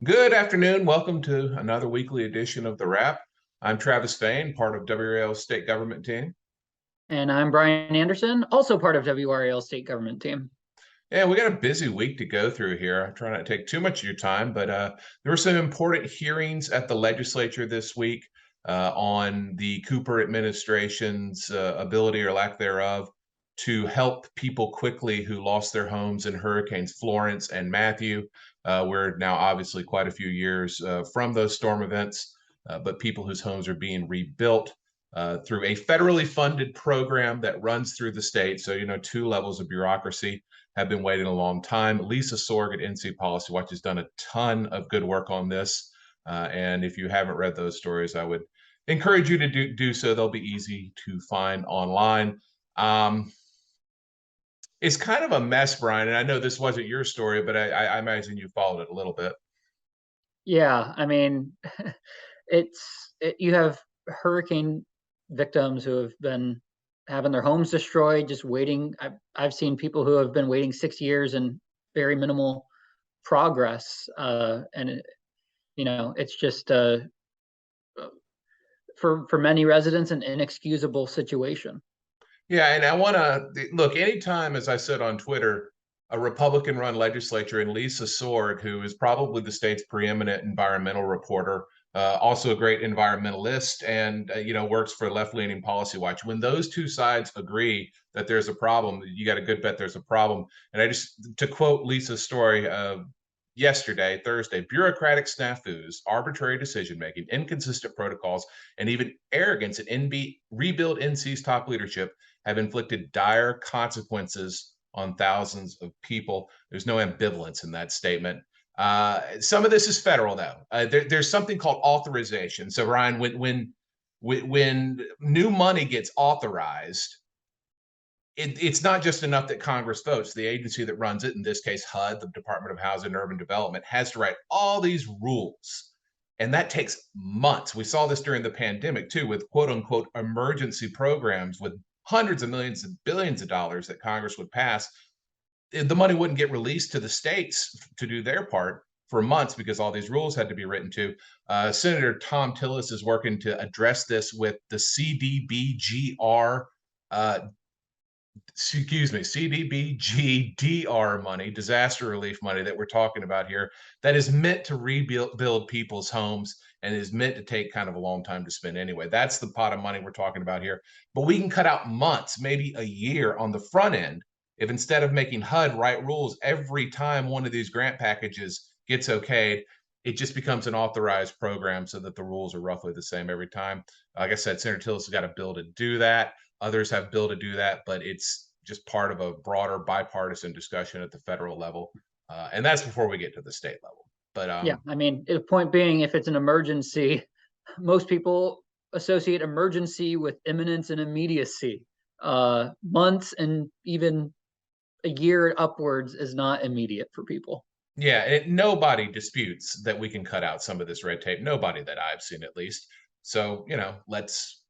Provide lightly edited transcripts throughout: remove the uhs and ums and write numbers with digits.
Good afternoon. Welcome to another weekly edition of The Wrap. I'm Travis Fain, part of WRAL state government team. And I'm Bryan Anderson, also part of WRAL state government team. Yeah, we got a busy week to go through here. I'm trying not to take too much of your time, but there were some important hearings at the legislature this week on the Cooper administration's ability or lack thereof to help people quickly who lost their homes in Hurricanes Florence and Matthew. We're now obviously quite a few years from those storm events, but people whose homes are being rebuilt through a federally funded program that runs through the state. So, two levels of bureaucracy have been waiting a long time. Lisa Sorg at NC Policy Watch has done a ton of good work on this. And if you haven't read those stories, I would encourage you to do so. They'll be easy to find online. Um, it's kind of a mess, Bryan. And I know this wasn't your story, but I imagine you followed it a little bit. Yeah, I mean, you have hurricane victims who have been having their homes destroyed, just waiting. I've seen people who have been waiting 6 years and very minimal progress. It's just for many residents an inexcusable situation. Yeah, and I want to look anytime, as I said on Twitter, a Republican run legislature and Lisa Sorg, who is probably the state's preeminent environmental reporter, also a great environmentalist, and works for Left Leaning Policy Watch. When those two sides agree that there's a problem, you got a good bet there's a problem. And I just, to quote Lisa's story yesterday, Thursday, bureaucratic snafus, arbitrary decision making, inconsistent protocols, and even arrogance at Rebuild NC's top leadership have inflicted dire consequences on thousands of people. There's no ambivalence in that statement. Some of this is federal, though. There's something called authorization. So, Ryan, when new money gets authorized, it's not just enough that Congress votes. The agency that runs it, in this case HUD, the Department of Housing and Urban Development, has to write all these rules. And that takes months. We saw this during the pandemic too, with quote unquote emergency programs with hundreds of millions and billions of dollars that Congress would pass. The money wouldn't get released to the states to do their part for months because all these rules had to be written to. Senator Tom Tillis is working to address this with the CDBGR CDBGDR money, disaster relief money that we're talking about here, that is meant to rebuild people's homes and is meant to take kind of a long time to spend anyway. That's the pot of money we're talking about here. But we can cut out months, maybe a year on the front end if instead of making HUD write rules every time one of these grant packages gets okayed, it just becomes an authorized program so that the rules are roughly the same every time. Like I said, Senator Tillis has got a bill to do that. Others have bill to do that, but it's just part of a broader bipartisan discussion at the federal level. And that's before we get to the state level. But Yeah, I mean, the point being, if it's an emergency, most people associate emergency with imminence and immediacy. Months and even a year upwards is not immediate for people. yeah, nobody disputes that we can cut out some of this red tape. Nobody that I've seen, at least. So let's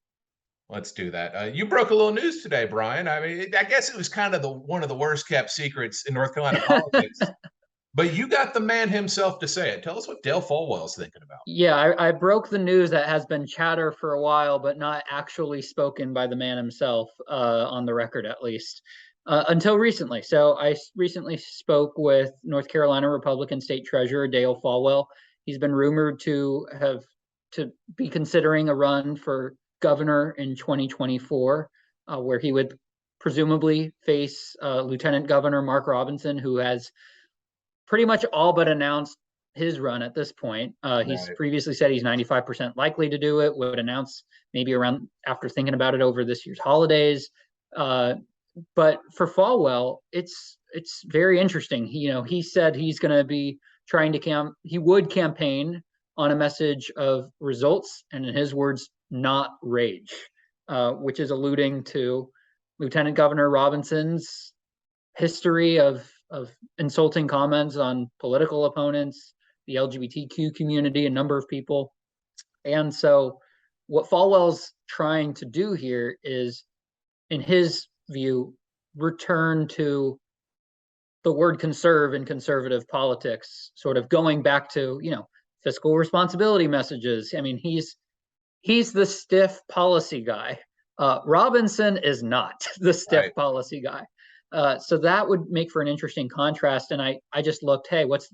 do that. You broke a little news today, Bryan. I mean, I guess it was kind of the one of the worst kept secrets in North Carolina politics. But you got the man himself to say it. Tell us what Dale Folwell's thinking about. Yeah, I broke the news that has been chatter for a while, but not actually spoken by the man himself, on the record at least, until recently. So I recently spoke with North Carolina Republican State Treasurer Dale Folwell. He's been rumored to be considering a run for governor in 2024, where he would presumably face Lieutenant Governor Mark Robinson, who has pretty much all but announced his run at this point. He's Right. previously said he's 95% likely to do it, would announce maybe around after thinking about it over this year's holidays. But for Falwell, it's very interesting. He said he's going to be trying to he would campaign on a message of results, and in his words, not rage, which is alluding to Lieutenant Governor Robinson's history of insulting comments on political opponents, the LGBTQ community, a number of people. And so what Falwell's trying to do here is, in his view, return to the word conserve in conservative politics, sort of going back to, fiscal responsibility messages. I mean, he's the stiff policy guy. Robinson is not the stiff Right. policy guy. So that would make for an interesting contrast. And I just looked, hey, what's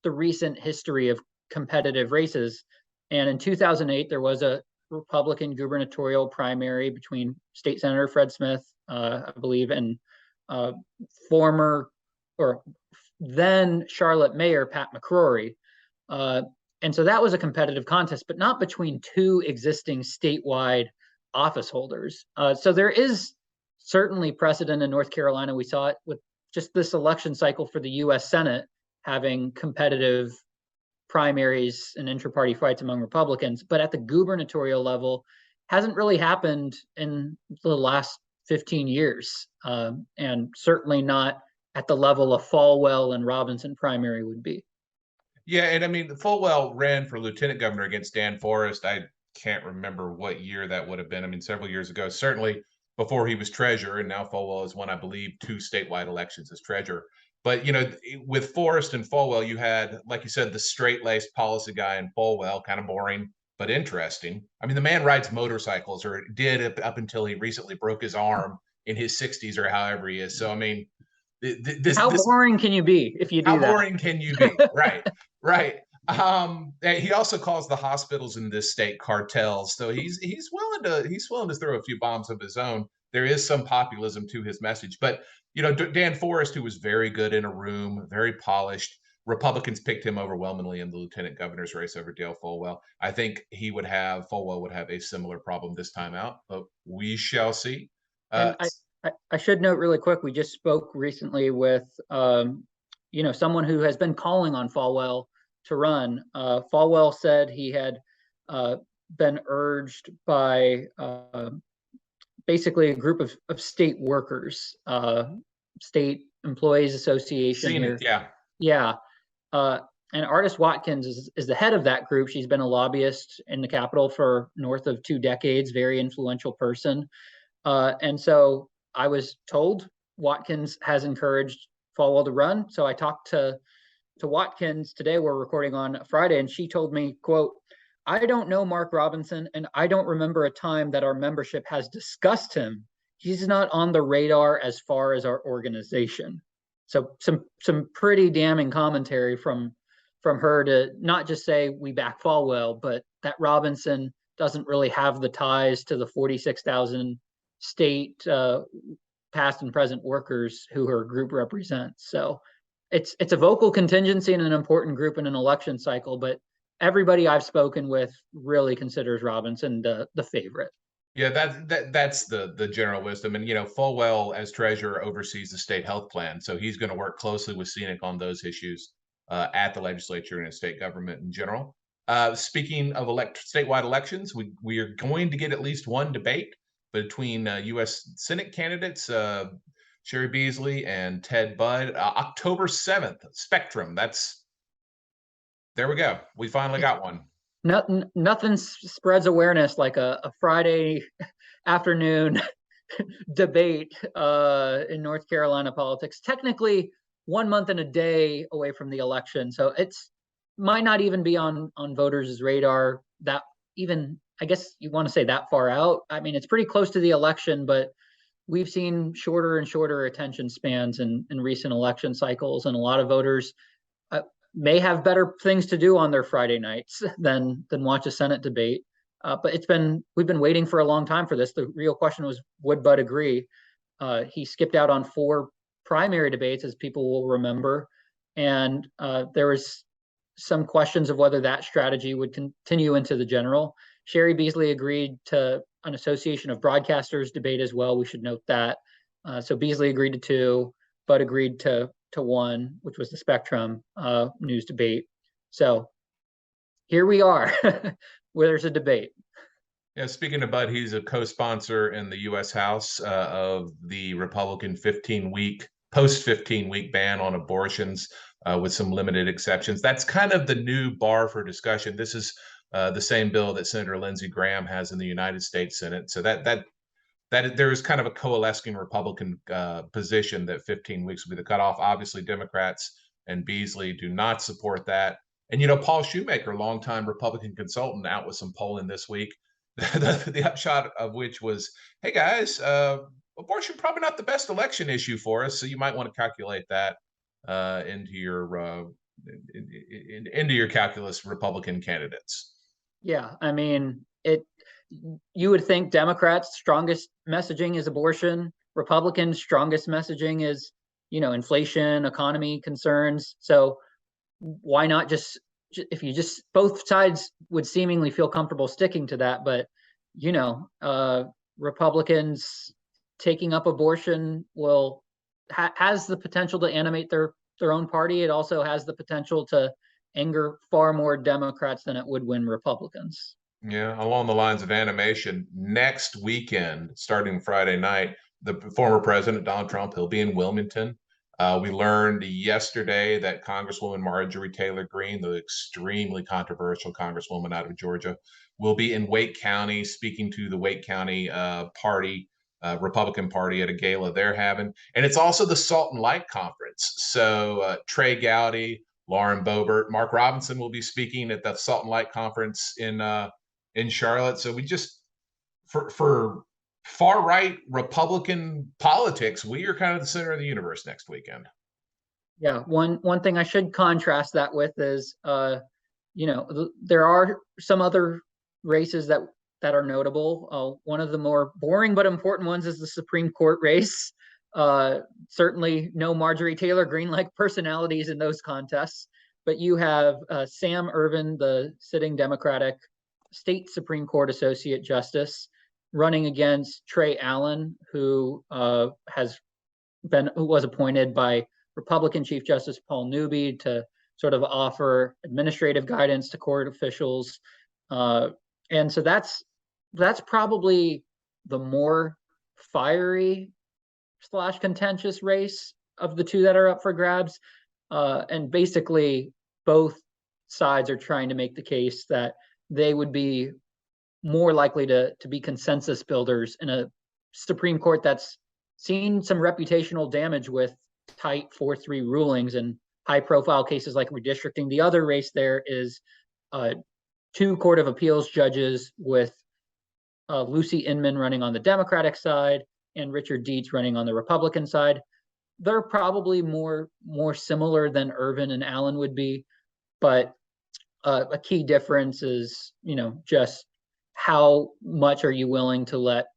the recent history of competitive races? And in 2008, there was a Republican gubernatorial primary between State Senator Fred Smith, I believe, and former or then Charlotte Mayor Pat McCrory. And so that was a competitive contest, but not between two existing statewide office holders. So there is certainly precedent in North Carolina. We saw it with just this election cycle for the U.S. Senate having competitive primaries and inter-party fights among Republicans, but at the gubernatorial level, hasn't really happened in the last 15 years, and certainly not at the level of Falwell and Robinson primary would be. Yeah, and I mean, Falwell ran for lieutenant governor against Dan Forrest. I can't remember what year that would have been. I mean, several years ago, certainly before he was treasurer, and now Falwell has won, I believe, 2 statewide elections as treasurer. But with Forrest and Falwell, you had, like you said, the straight-laced policy guy in Falwell, kind of boring but interesting. I mean, the man rides motorcycles, or did up until he recently broke his arm in his 60s or however he is. So, I mean, How boring can you be if you do how that? boring can you be? Right, right. He also calls the hospitals in this state cartels, so he's willing to throw a few bombs of his own. There is some populism to his message, but Dan Forrest, who was very good in a room, very polished. Republicans picked him overwhelmingly in the lieutenant governor's race over Dale Folwell. I think Folwell would have a similar problem this time out, but we shall see. And I should note really quick, we just spoke recently with someone who has been calling on Falwell to run. Falwell said he had been urged by basically a group of state workers, State Employees Association. Seen it, yeah. Yeah. And Artis Watkins is the head of that group. She's been a lobbyist in the Capitol for north of 2 decades, very influential person. And so I was told Watkins has encouraged Falwell to run. So I talked to Watkins today. We're recording on Friday, and she told me, quote, "I don't know Mark Robinson, and I don't remember a time that our membership has discussed him. He's not on the radar as far as our organization." So some pretty damning commentary from her to not just say we back Falwell, but that Robinson doesn't really have the ties to the 46,000 state past and present workers who her group represents. So it's a vocal contingency and an important group in an election cycle, but everybody I've spoken with really considers Robinson the favorite. Yeah, that's the general wisdom. And Falwell as treasurer oversees the state health plan, so he's going to work closely with Scenic on those issues at the legislature and in state government in general. Speaking of statewide elections, we are going to get at least one debate between U.S. Senate candidates Sherry Beasley and Ted Budd, October 7th. Spectrum. There we go. We finally got one. Nothing spreads awareness like a Friday afternoon debate in North Carolina politics. Technically, 1 month and a day away from the election, so it's might not even be on voters' radar. That even, I guess you want to say, that far out. I mean, it's pretty close to the election, but we've seen shorter and shorter attention spans in recent election cycles, and a lot of voters may have better things to do on their Friday nights than watch a Senate debate. But we've been waiting for a long time for this. The real question was, would Budd agree? He skipped out on 4 primary debates, as people will remember, and there was some questions of whether that strategy would continue into the general. Sherry Beasley agreed to an Association of Broadcasters debate as well. We should note that. So Beasley agreed to 2, Budd agreed to 1, which was the Spectrum news debate. So here we are, where there's a debate. Yeah, speaking of Budd, he's a co-sponsor in the U.S. House of the Republican post 15-week ban on abortions with some limited exceptions. That's kind of the new bar for discussion. This is the same bill that Senator Lindsey Graham has in the United States Senate. So that that there is kind of a coalescing Republican position that 15 weeks will be the cutoff. Obviously, Democrats and Beasley do not support that. And, Paul Shoemaker, longtime Republican consultant, out with some polling this week, the upshot of which was, hey, guys, abortion probably not the best election issue for us, so you might want to calculate that into your calculus, Republican candidates. Yeah, I mean, you would think Democrats' strongest messaging is abortion, Republicans' strongest messaging is, inflation, economy concerns. So why not just, if you just, both sides would seemingly feel comfortable sticking to that, but Republicans taking up abortion has the potential to animate their own party. It also has the potential to anger far more Democrats than it would win Republicans. Yeah, along the lines of animation, next weekend, starting Friday night, the former president, Donald Trump, he'll be in Wilmington. We learned yesterday that Congresswoman Marjorie Taylor Greene, the extremely controversial Congresswoman out of Georgia, will be in Wake County speaking to the Wake County party, Republican Party, at a gala they're having. And it's also the Salt and Light Conference. So Trey Gowdy, Lauren Boebert, Mark Robinson will be speaking at the Salt and Light Conference in Charlotte. So we just, for far right Republican politics, we are kind of the center of the universe next weekend. Yeah, one thing I should contrast that with is, there are some other races that are notable. One of the more boring but important ones is the Supreme Court race. Certainly no Marjorie Taylor Greene-like personalities in those contests, but you have Sam Ervin, the sitting Democratic state Supreme Court Associate Justice, running against Trey Allen, who was appointed by Republican Chief Justice Paul Newby to sort of offer administrative guidance to court officials. And so that's probably the more fiery / contentious race of the two that are up for grabs. And basically both sides are trying to make the case that they would be more likely to be consensus builders in a Supreme Court that's seen some reputational damage with tight 4-3 rulings and high-profile cases like redistricting. The other race there is 2 Court of Appeals judges, with Lucy Inman running on the Democratic side and Richard Dietz running on the Republican side. They're probably more similar than Ervin and Allen would be, but a key difference is, just how much are you willing to let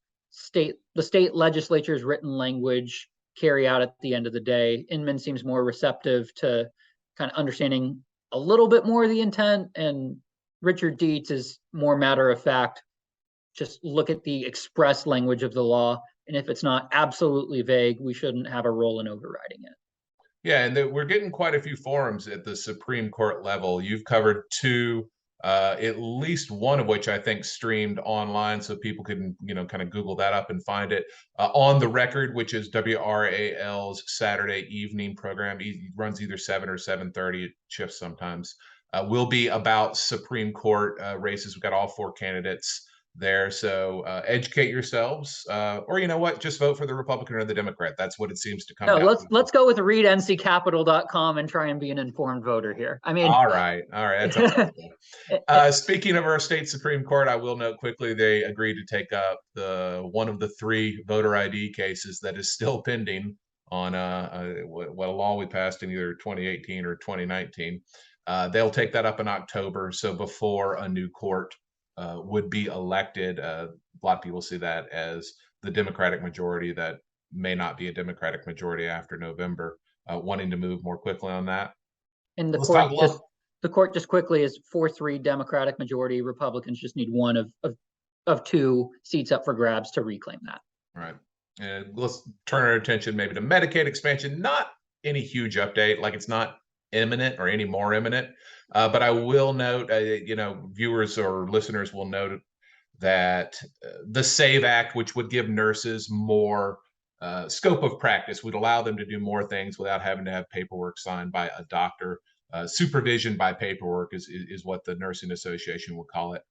the state legislature's written language carry out at the end of the day. Inman seems more receptive to kind of understanding a little bit more of the intent, and Richard Dietz is more matter of fact. Just look at the express language of the law, and if it's not absolutely vague, we shouldn't have a role in overriding it. Yeah, and we're getting quite a few forums at the Supreme Court level. You've covered 2, at least one of which I think streamed online, so people can, kind of Google that up and find it. On the Record, which is WRAL's Saturday evening program, he runs either 7 or 7:30. It shifts sometimes. Will be about Supreme Court races. We've got all 4 candidates there. So educate yourselves, or just vote for the Republican or the Democrat. That's what it seems to come down to. Let's go with readNCCapitol.com and try and be an informed voter here. I mean, all right, that's speaking of our state Supreme Court, I will note quickly they agreed to take up one of the 3 voter ID cases that is still pending on what a law we passed in either 2018 or 2019. They'll take that up in October, so before a new court would be elected. A lot of people see that as the Democratic majority that may not be a Democratic majority after November, wanting to move more quickly on that. And the court just quickly is 4-3 Democratic majority. Republicans just need one of 2 seats up for grabs to reclaim that. All right. And let's turn our attention maybe to Medicaid expansion. Not any huge update, like it's not imminent or any more imminent. But I will note, viewers or listeners will note that the SAVE Act, which would give nurses more scope of practice, would allow them to do more things without having to have paperwork signed by a doctor. Supervision by paperwork is what the Nursing Association would call it.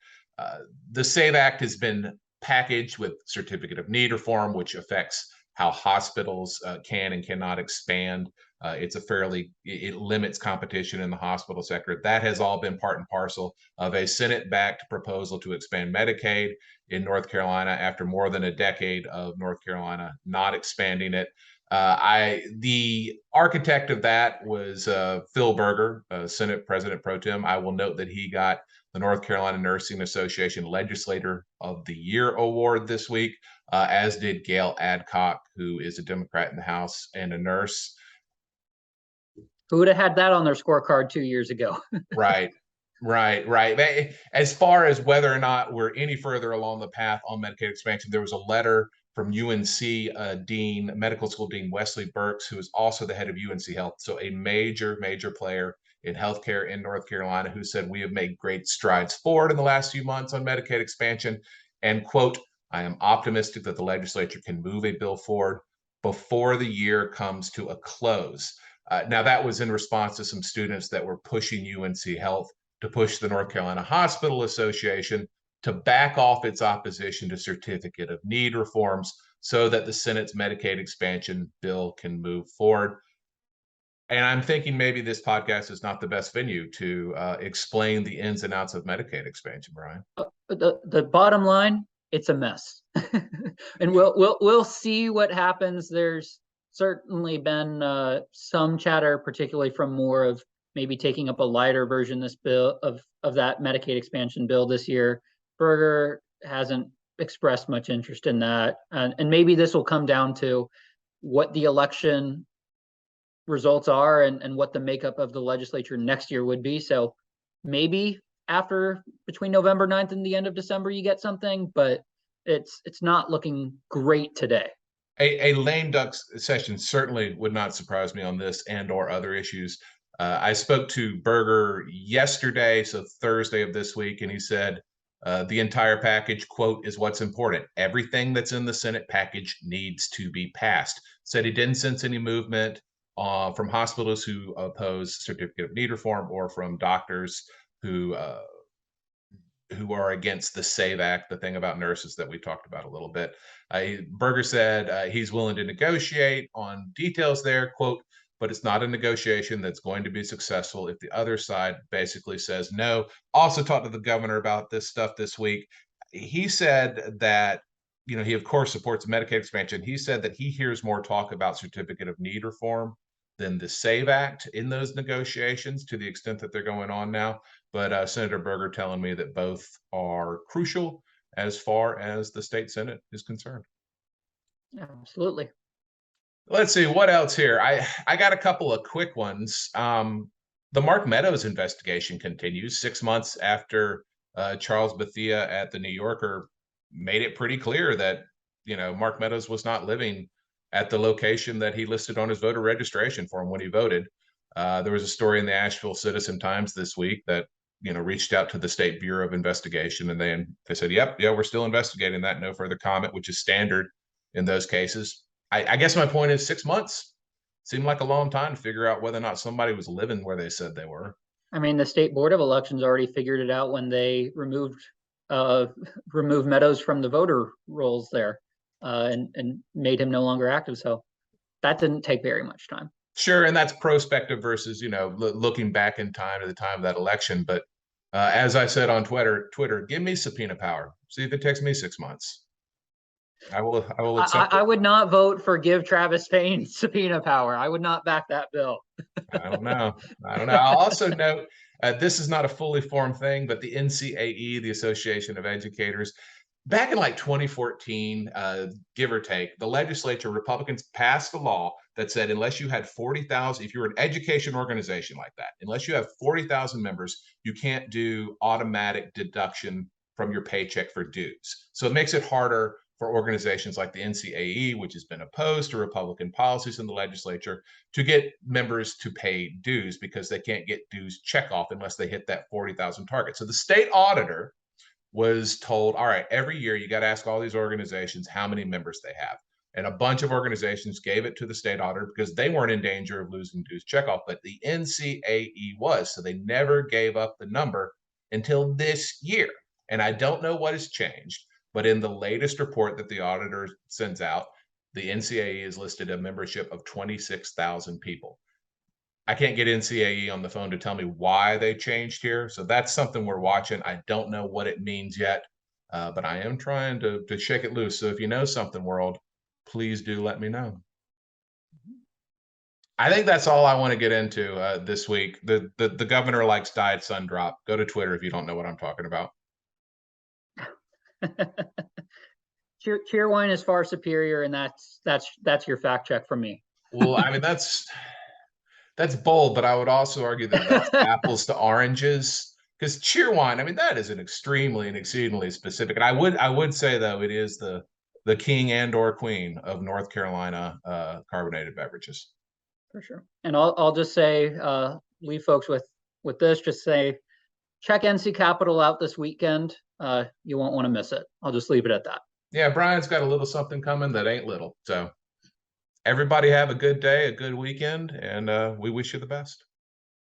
The SAVE Act has been package with certificate of need reform, which affects how hospitals can and cannot expand. It limits competition in the hospital sector. That has all been part and parcel of a Senate-backed proposal to expand Medicaid in North Carolina after more than a decade of North Carolina not expanding it. The architect of that was Phil Berger, Senate President Pro Tem. I will note that he got the North Carolina Nursing Association Legislator of the Year award this week, as did Gail Adcock, who is a Democrat in the House and a nurse. Who would have had that on their scorecard 2 years ago? Right. As far as whether or not we're any further along the path on Medicaid expansion, there was a letter from UNC Medical School Dean Wesley Burks, who is also the head of UNC Health, so a major player in healthcare in North Carolina, who said we have made great strides forward in the last few months on Medicaid expansion, and quote, I am optimistic that the legislature can move a bill forward before the year comes to a close. Now, that was in response to some students that were pushing UNC Health to push the North Carolina Hospital Association to back off its opposition to certificate of need reforms so that the Senate's Medicaid expansion bill can move forward. And I'm thinking maybe this podcast is not the best venue to explain the ins and outs of Medicaid expansion, Bryan. The bottom line, it's a mess. And we'll see what happens. There's certainly been some chatter, particularly from more of maybe taking up a lighter version this bill of that Medicaid expansion bill this year. Berger hasn't expressed much interest in that, and maybe this will come down to what the election results are and what the makeup of the legislature next year would be. So maybe between November 9th and the end of December, you get something, but it's not looking great today. A lame duck session certainly would not surprise me on this and or other issues. I spoke to Berger yesterday, so Thursday of this week, and he said the entire package, quote, is what's important. Everything that's in the Senate package needs to be passed. Said he didn't sense any movement from hospitals who oppose certificate of need reform or from doctors who are against the SAVE Act, the thing about nurses that we talked about a little bit. Berger said he's willing to negotiate on details there, quote, but it's not a negotiation that's going to be successful if the other side basically says no. Also talked to the governor about this stuff this week. He said that, he of course supports Medicaid expansion. He said that he hears more talk about certificate of need reform than the SAVE Act in those negotiations, to the extent that they're going on now. But Senator Berger telling me that both are crucial as far as the state Senate is concerned. Absolutely. Let's see what else here. I got a couple of quick ones. The Mark Meadows investigation continues 6 months after Charles Bethia at the New Yorker made it pretty clear that Mark Meadows was not living at the location that he listed on his voter registration form when he voted. There was a story in the Asheville Citizen Times this week that reached out to the State Bureau of Investigation, and they said, yeah, we're still investigating that. No further comment, which is standard in those cases. I guess my point is 6 months seemed like a long time to figure out whether or not somebody was living where they said they were. I mean, the State Board of Elections already figured it out when they removed Meadows from the voter rolls there, and made him no longer active. So that didn't take very much time. Sure, and that's prospective versus looking back in time to the time of that election. But as I said on Twitter, give me subpoena power. See if it takes me 6 months. I will accept. I would not vote for give Travis Payne subpoena power. I would not back that bill. I don't know. I'll also note this is not a fully formed thing, but the NCAE, the Association of Educators, back in like 2014, give or take, the legislature, Republicans passed a law that said unless you had 40,000, if you're an education organization like that, unless you have 40,000 members, you can't do automatic deduction from your paycheck for dues. So it makes it harder for organizations like the NCAE, which has been opposed to Republican policies in the legislature, to get members to pay dues because they can't get dues check off unless they hit that 40,000 target. So the state auditor was told, all right, every year you got to ask all these organizations how many members they have. And a bunch of organizations gave it to the state auditor because they weren't in danger of losing dues checkoff, but the NCAE was. So they never gave up the number until this year. And I don't know what has changed, But in the latest report that the auditor sends out, the NCAE has listed a membership of 26,000 people. I can't get NCAE on the phone to tell me why they changed here. So that's something we're watching. I don't know what it means yet, but I am trying to shake it loose. So if you know something, world, please do let me know. I think that's all I want to get into this week. The governor likes diet SunDrop. Go to Twitter if you don't know what I'm talking about. Cheerwine is far superior, and that's your fact check from me. Well, I mean that's bold, but I would also argue that that's apples to oranges. Because Cheerwine, I mean, that is an extremely and exceedingly specific. And I would say though, it is the king and or queen of North Carolina carbonated beverages. For sure. And I'll just say, leave folks with this. Just say, check NCCapitol out this weekend. You won't want to miss it. I'll just leave it at that. Yeah, Bryan's got a little something coming that ain't little. So everybody have a good day, a good weekend, and we wish you the best.